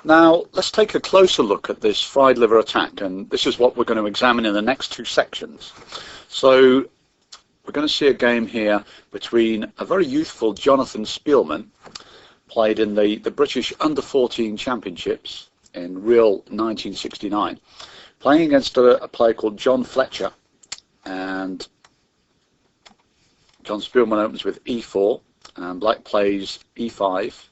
Now let's take a closer look at this fried liver attack, and this is what we're going to examine in the next two sections. So we're going to see a game here between a very youthful Jonathan Spielman, played in the British Under-14 Championships in Real 1969, playing against a player called John Fletcher. And John Spielman opens with e4, and black plays e5,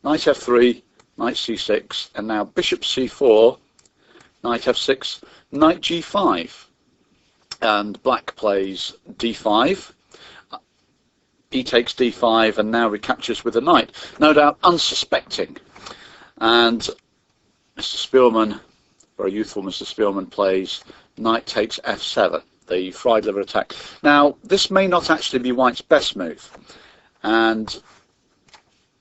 knight f3, knight c6, and now bishop c4, knight f6, knight g5, and black plays d5, e takes d5, and now recaptures with a knight, no doubt unsuspecting. And Mr. Spielman, very youthful Mr. Spielman, plays knight takes f7, the fried liver attack. Now this may not actually be white's best move, and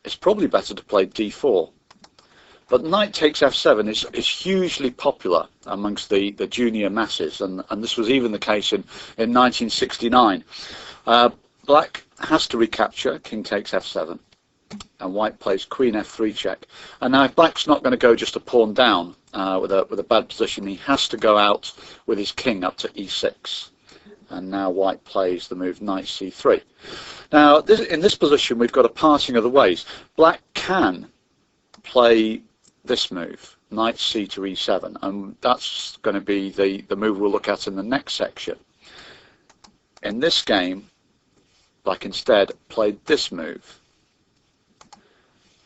it's probably better to play d4. But knight takes f7 is hugely popular amongst the junior masses, and this was even the case in 1969. Black has to recapture, king takes f7, and white plays queen f3 check. And now if black's not going to go just a pawn down with a bad position, he has to go out with his king up to e6. And now white plays the move knight c3. Now in this position we've got a parting of the ways. Black can play this move, knight c to e7, and that's going to be the move we'll look at in the next section. In this game, black instead played this move,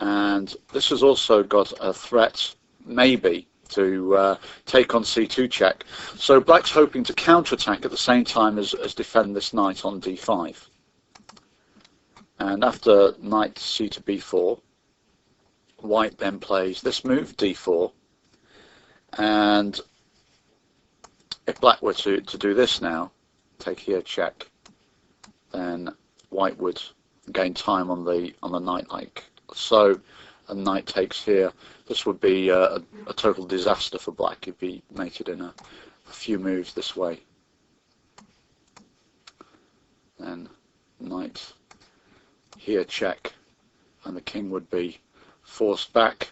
and this has also got a threat maybe to take on c2 check, so black's hoping to counterattack at the same time as defend this knight on d5. And after knight c to b4, white then plays this move, d4, and if black were to do this now, take here check, then white would gain time on the knight like so, and knight takes here. This would be a total disaster for black. He'd be mated in a few moves this way. Then knight here check, and the king would be forced back,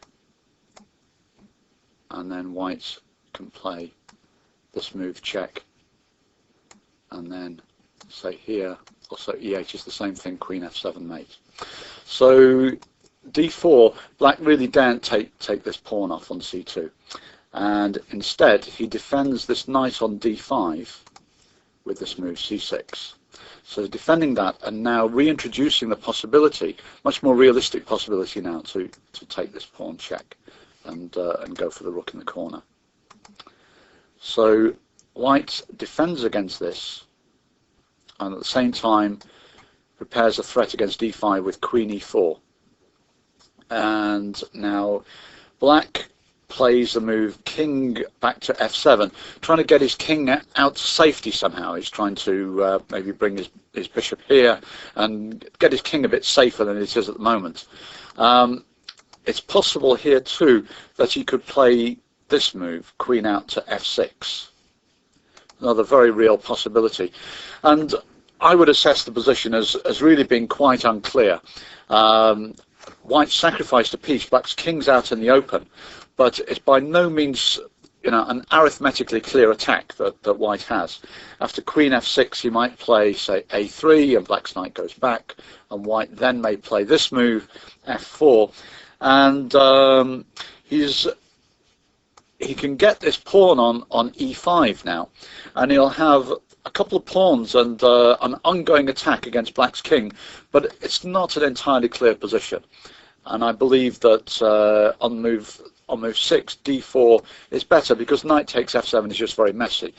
and then white can play this move check, and then say here also e8 is the same thing, queen f7 mate. So d4, black really daren't take this pawn off on c2, and instead he defends this knight on d5 with this move c6. So defending that and now reintroducing the possibility, much more realistic possibility now, to take this pawn check and go for the rook in the corner. So white defends against this, and at the same time prepares a threat against d5 with queen e4. And now black plays the move king back to f7, trying to get his king out to safety somehow. He's trying to maybe bring his bishop here and get his king a bit safer than it is at the moment. It's possible here too that he could play this move, queen out to f6. Another very real possibility. And I would assess the position as really being quite unclear. White sacrificed a piece, black's king's out in the open, but it's by no means, an arithmetically clear attack that white has. After queen f6, he might play, say, a3, and black's knight goes back, and white then may play this move, f4, and he can get this pawn on e5 now, and he'll have a couple of pawns and an ongoing attack against black's king, but it's not an entirely clear position. And I believe that on move 6, d4 is better, because knight takes f7 is just very messy.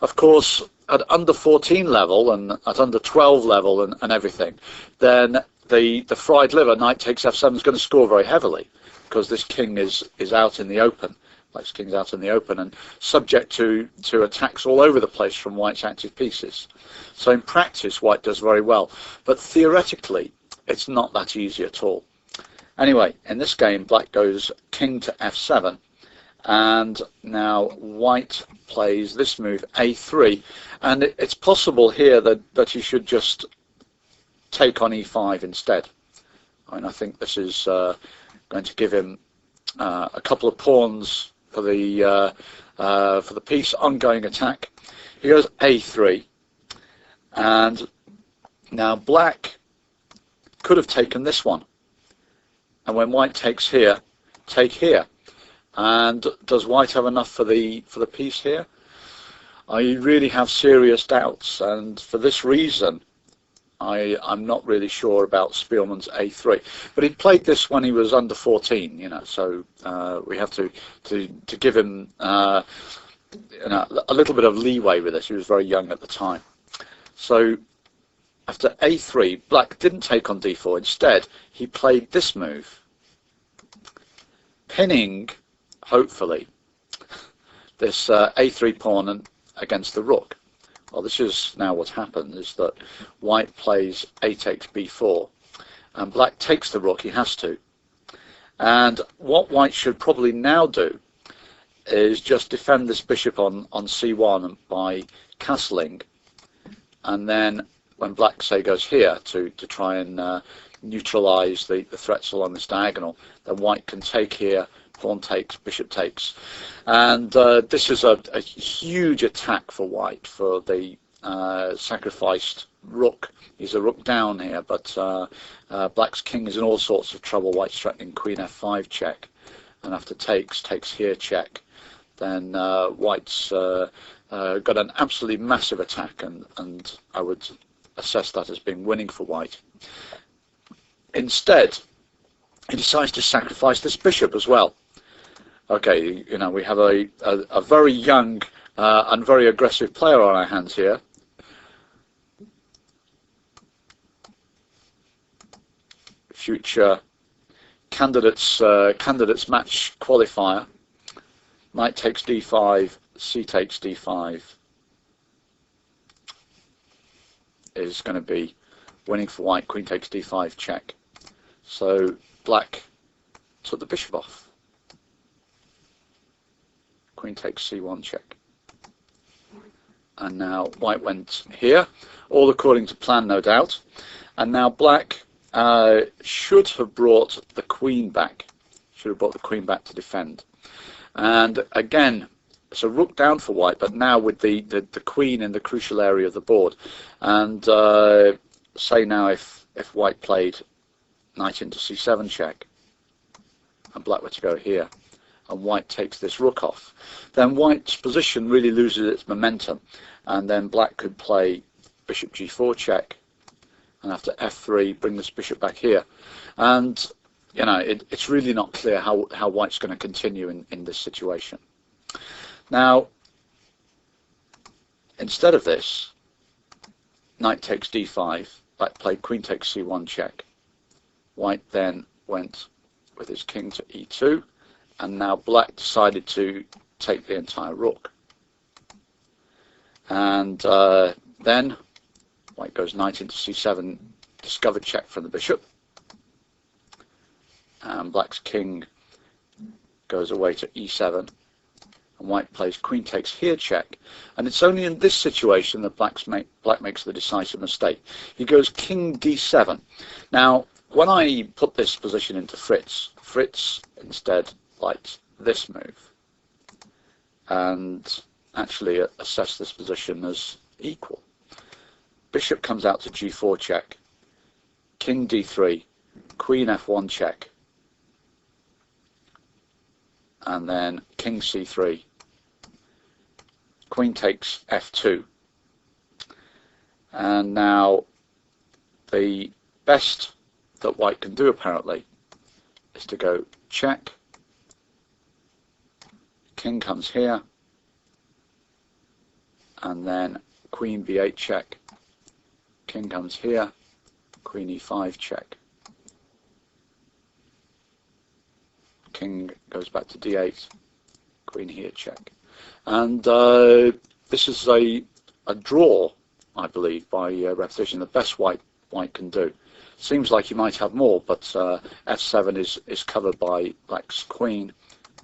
Of course, at under 14 level and at under 12 level and everything, then the fried liver knight takes f7 is going to score very heavily, because this king is out in the open. Black's king's out in the open and subject to attacks all over the place from white's active pieces. So in practice, white does very well, but theoretically, it's not that easy at all. Anyway, in this game, black goes king to f7, and now white plays this move, a3, and it's possible here that he should just take on e5 instead. I think this is going to give him a couple of pawns for the piece, ongoing attack. He goes a3, and now black could have taken this one, and when white takes here, take here. And does white have enough for the piece here? I really have serious doubts, and for this reason I'm not really sure about Spielmann's a3. But he played this when he was under 14, you know, so we have to give him you know, a little bit of leeway with this. He was very young at the time. So after a3, black didn't take on d4. Instead, he played this move, pinning, hopefully, this a3 pawn against the rook. Well, this is now what happened, is that white plays a takes b4, and black takes the rook. He has to. And what white should probably now do is just defend this bishop on c1 by castling, and then when black, say, goes here to try and neutralize the threats along this diagonal, then white can take here, pawn takes, bishop takes. And this is a huge attack for white, for the sacrificed rook. He's a rook down here, but black's king is in all sorts of trouble. White's threatening queen f5 check, and after takes here check, then white's got an absolutely massive attack, and I would assess that as being winning for white. Instead, he decides to sacrifice this bishop as well. Okay, you know, we have a very young and very aggressive player on our hands here. Future candidates match qualifier. Knight takes d5, c takes d5 is going to be winning for white. Queen takes d5 check. So black took the bishop off. Queen takes c1 check. And now white went here, all according to plan, no doubt. And now black should have brought the queen back. Should have brought the queen back to defend. And again, it's a rook down for white, but now with the queen in the crucial area of the board. And say now if white played knight into c7 check, and black were to go here, and white takes this rook off, then white's position really loses its momentum, and then black could play bishop g4 check, and after f3 bring this bishop back here. And you know, it's really not clear how white's going to continue in this situation. Now, instead of this, knight takes d5, black played queen takes c1 check. White then went with his king to e2, and now black decided to take the entire rook. And then white goes knight into c7, discovered check from the bishop, and black's king goes away to e7, and white plays queen takes here check. And it's only in this situation that black makes the decisive mistake. He goes king d7. Now, when I put this position into Fritz instead liked this move, and actually assessed this position as equal. Bishop comes out to g4 check, king d3, queen f1 check, and then king c3, queen takes f2. And now the best that white can do apparently is to go check, king comes here, and then queen b8 check, king comes here, queen e5 check, king goes back to d8, queen here check. And this is a draw, I believe, by repetition, the best white can do. Seems like he might have more, but f7 is covered by black's queen,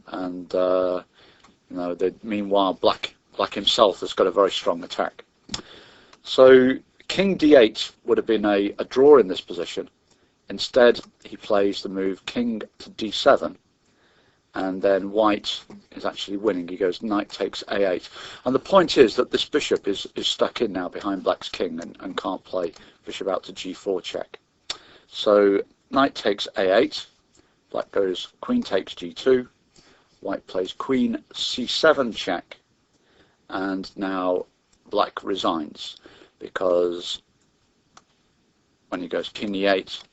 and you know, meanwhile black himself has got a very strong attack. So king d8 would have been a draw in this position. Instead, he plays the move king to d7, and then white is actually winning. He goes knight takes a8, and the point is that this bishop is stuck in now behind black's king and can't play bishop out to g4 check. So knight takes a8, black goes queen takes g2, white plays queen c7 check, and now black resigns, because when he goes king e8,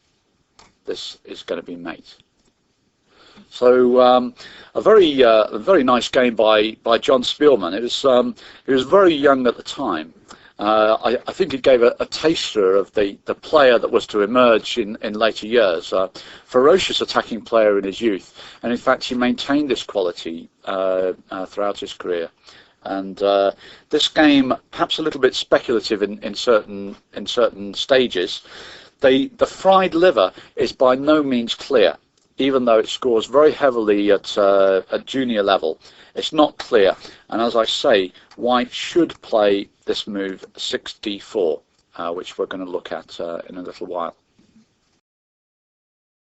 this is going to be mate. So a very nice game by John Spielman. He was very young at the time. I think it gave a taster of the player that was to emerge in later years. Ferocious attacking player in his youth, and in fact he maintained this quality throughout his career. And this game, perhaps a little bit speculative in certain stages. The fried liver is by no means clear, even though it scores very heavily at junior level. It's not clear, and as I say, white should play this move 6d4, which we're going to look at in a little while.